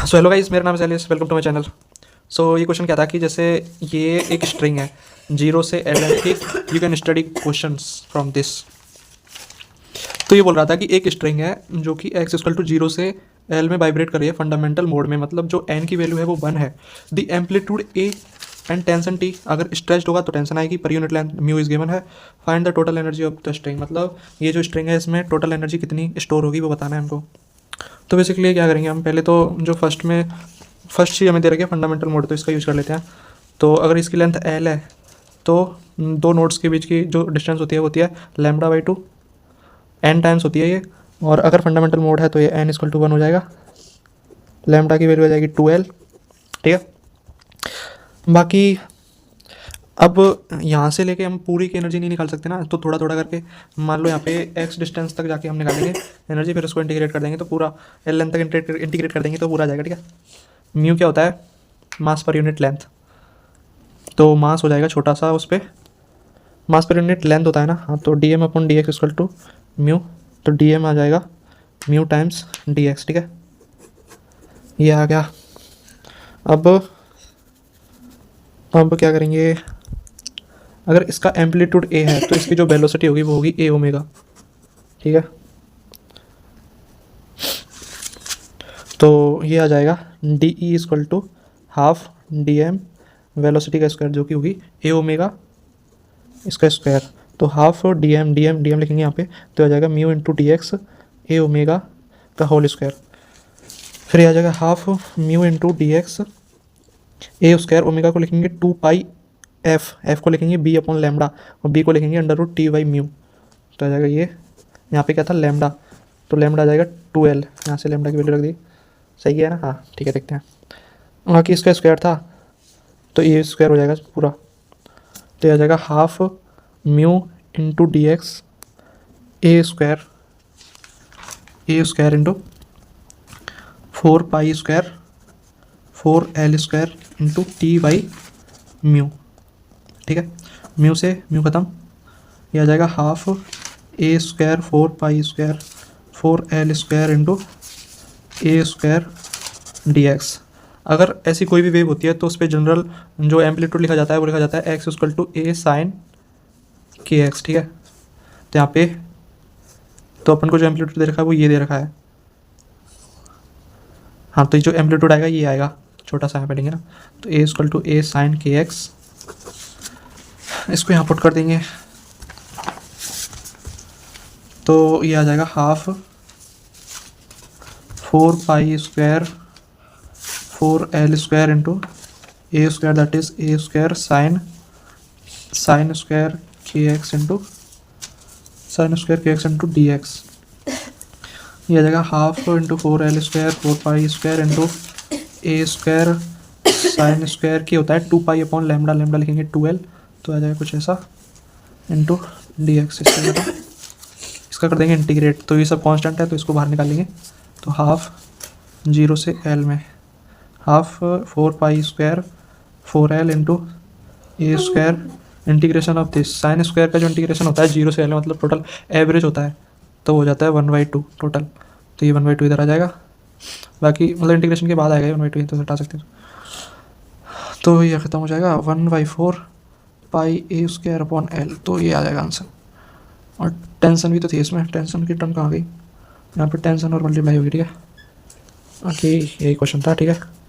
So hello guys, मेरा नाम है सैलिस, वेलकम टू माय चैनल। सो ये क्वेश्चन क्या था कि जैसे ये एक स्ट्रिंग है 0 से एल एन की, you can study questions from this. तो ये बोल रहा था कि एक स्ट्रिंग है जो कि एक्स इक्वल टू 0 से एल में वाइब्रेट कर रही है फंडामेंटल मोड में, मतलब जो एन की वैल्यू है वो 1 है। The amplitude A and tension T, अगर स्ट्रेच्ड होगा तो टेंशन आएगी, per unit length mu is given है। Find the total energy of the string, मतलब ये जो स्ट्रिंग है इसमें टोटल एनर्जी कितनी स्टोर होगी वो बताना है हमको। तो बेसिकली क्या करेंगे हम, पहले तो जो फर्स्ट चीज़ हमें दे रखी है फंडामेंटल मोड, तो इसका यूज़ कर लेते हैं। तो अगर इसकी लेंथ एल है तो दो नोड्स के बीच की जो डिस्टेंस होती है λ/2 एन टाइम्स होती है ये। और अगर फंडामेंटल मोड है तो ये एन इक्वल टू 1 हो जाएगा, लैम्डा की वैल्यू हो जाएगी 2l। ठीक है, बाकी अब यहाँ से लेके हम पूरी की एनर्जी नहीं निकाल सकते ना, तो थोड़ा थोड़ा करके मान लो यहाँ पे x डिस्टेंस तक जाके हम निकालेंगे एनर्जी, फिर उसको इंटीग्रेट कर देंगे तो पूरा एल लेंथ तक इंटीग्रेट कर देंगे तो पूरा आ जाएगा। ठीक है, म्यू क्या होता है, मास पर यूनिट लेंथ, तो मास हो जाएगा छोटा सा, उस पर मास पर यूनिट लेंथ होता है ना। हाँ, तो d m upon d x equal to mu, तो डी एम आ जाएगा म्यू टाइम्स डी एक्स। ठीक है, ये आ गया। अब क्या करेंगे, अगर इसका एम्पलीट्यूड ए है तो इसकी जो वेलोसिटी होगी वो होगी ए ओमेगा। ठीक है, तो ये आ जाएगा D E equal to half D M velocity का स्क्वायर, जो कि होगी ए ओमेगा इसका स्क्वायर। तो हाफ डी एम लिखेंगे यहाँ पे, तो आ जाएगा mu into D X A omega का होल स्क्वायर। फिर आ जाएगा half mu into D X A square, omega को लिखेंगे 2 पाई एफ को लिखेंगे बी अपॉन लैम्डा, और बी को लिखेंगे under root T by mu. तो आ जाएगा ये, यहाँ पे क्या था लैम्डा, तो लैम्डा आ जाएगा 2l, यहाँ से लैम्डा की वैल्यू रख दी। सही है ना? हाँ ठीक है, देखते हैं। बाकी इसका स्क्वायर था तो ये स्क्वायर हो जाएगा पूरा, तो ये आ जाएगा half mu into D X A square into 4 pi square 4l square into T by mu. ठीक है, म्यू से म्यू ख़त्म, ये आ जाएगा half A square 4 pi square 4l square into A square D X. अगर ऐसी कोई भी वेव होती है तो उस पर जनरल जो एम्पलीट्यूड लिखा जाता है वो लिखा जाता है x equal to A sine के एक्स। ठीक है, तो यहाँ पे तो अपन को जो एम्पलीट्यूड दे रखा है वो ये दे रखा है। हाँ, तो ये जो एम्पलीट्यूड आएगा ये आएगा, छोटा सा यहाँ पे लेंगे ना, तो A equal to A sine के एक्स, इसको यहाँ पुट कर देंगे तो ये आ जाएगा half 4 pi square 4l square into A square, that is A square sine square K X into sine square K X into D X. ये आ जाएगा half into 4l square 4 pi square into A square sine square की होता है 2 pi upon lambda लिखेंगे 2l, तो आ जाएगा कुछ ऐसा इंटू डी एक्स। इसका कर देंगे इंटीग्रेट, तो ये सब कांस्टेंट है तो इसको बाहर निकाल लेंगे, तो हाफ 0 से l में half 4 pi square 4l into A square integration of this sine square का जो इंटीग्रेशन होता है 0 से l मतलब टोटल एवरेज होता है, तो हो जाता है 1/2 टोटल, तो ये 1/2 इधर आ जाएगा। बाकी मतलब इंटीग्रेशन के बाद आएगा 1/2, तो हटा सकते हैं, तो ये ख़त्म हो जाएगा 1/4 पाई ए स्क्वायर अपॉन l, तो ये आ जाएगा आंसर। और टेंशन भी तो थी इसमें, टेंशन की टर्म कहाँ गई, यहाँ पे टेंशन और मल्टीप्लाई होगी। ठीक है, ओके, यही क्वेश्चन था। ठीक है।